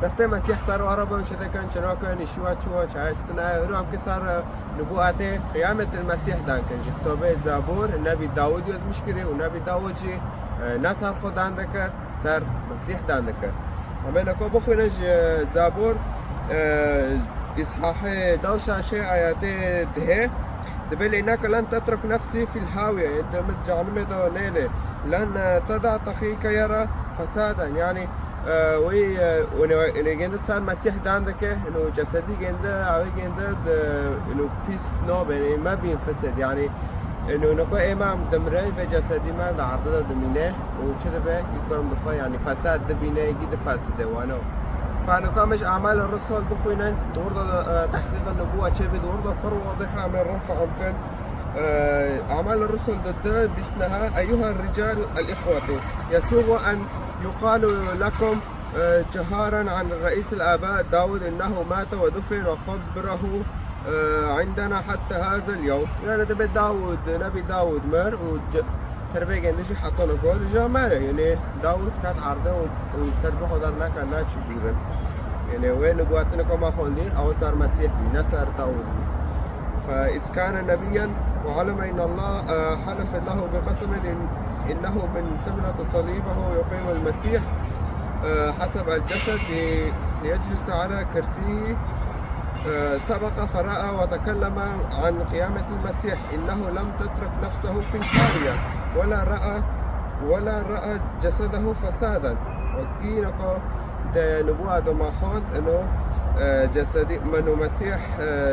دسته مسیح سر و عربان شده کن چنا کن شوا چوا چاشتنا رو هم که سر نبوت قیامت المسیح دان کن کتاب زبور نبی داود یوز مشکری و نبی داود جی نه سر خود دان دکر سر مسیح دان دکر اما نکو بخونج زبور إصحاح دوشة شيء آيات ده دبل إنك لن تترك نفسي في الهاوية أنت متجعلم ده نيلة لن تدع أخيك يرى فسادا يعني وي إنه جند سان مسيح ده عندك إنه جسدي جند أو جند إنه بيس نوب يعني ما بينفسد يعني إنه نكو إمام دمري في جسدي ما ده عرضه دمينه وشده به يكرم دخان يعني فساد دبينه يجي فاسده وانو فنقامش أعمال الرسل بخوينا دور تحقيق النبوة شبه دور بر واضحة من رفع ممكن أعمال الرسل ضد باسمها أيها الرجال الإخوة يسوغ أن يقال لكم جهارا عن رئيس الآباء داود إنه مات ودفن وقبره عندنا حتى هذا اليوم يعني تبي داود نبي داود مر تربية جندشي حتى نقول جماله يعني داود كانت عرضه وتربية خدرنا كنا تشجورن يعني وين قواتنا كما خوندي أو صار مسيح نصر داود فإذ كان نبيا وعلم إن الله حلف له بقسم إنه من ثمرة صليبه يقيم المسيح حسب الجسد ليجلس على كرسيه سبق فرأى وتكلم عن قيامة المسيح إنه لم تترك نفسه في الهاوية ولا رأى جسده فسادا وكينكو ده نبوة ده ما خاند إنه جسدي منو مسيح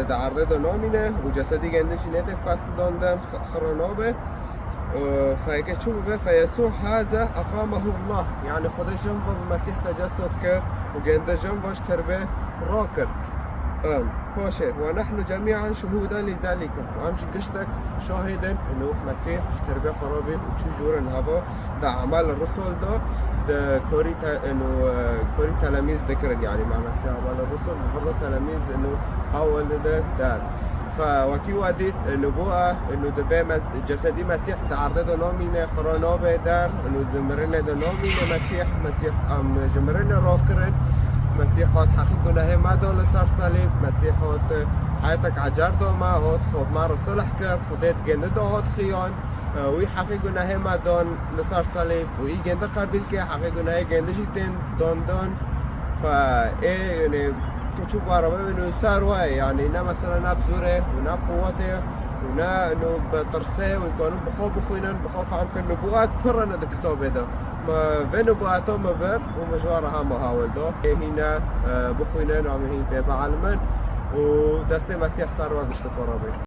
ده عرضه ده نامينه وجسدي جندش نيته فاسدان ده خرانابه فهيك تشوفوا به فيسوع هذا أقامه الله يعني خده جنبه بمسيح تجسد كر وجنده جنبه تربه راكر باشا ونحن جميعا شهودا لذلك وامشي قشتك شاهدا انه مسيح تربيه خرابي وتشجور هذا ده اعمال الرسل ده كوري انه كوري تلاميذ ذكرن يعني مع مسيح اعمال الرسل برضه تلاميذ انه اول ده دار فوكي وديت النبوءة انه ده جسدي مسيح ده عرضه نامينه خرانابه دار انه دمرنا ده نامينه مسيح ام جمرنا راكرن مسيح هات حقيقة هي ما دول صار صليب مسيح هات حياتك عجر دو ما هات خب ما رسول حكر خدت جند دو هات خيان وي حقيقة هي ما دون لصار صليب وي جند قبل كي حقيقة هي جند شيتين دون فا ايه يعني كتشوف عربي انه صار واي يعني نا مثلا نا بزوره ونا بقوته ونا انه بترسه ويكونوا بخوف عم كان نبوات كرنا الكتاب ده ما بين نبواتهم مبر ومجوارها مهاول ده هنا بخوينا نعم هين بيبع علمن ودست مسيح صار واقش تقربي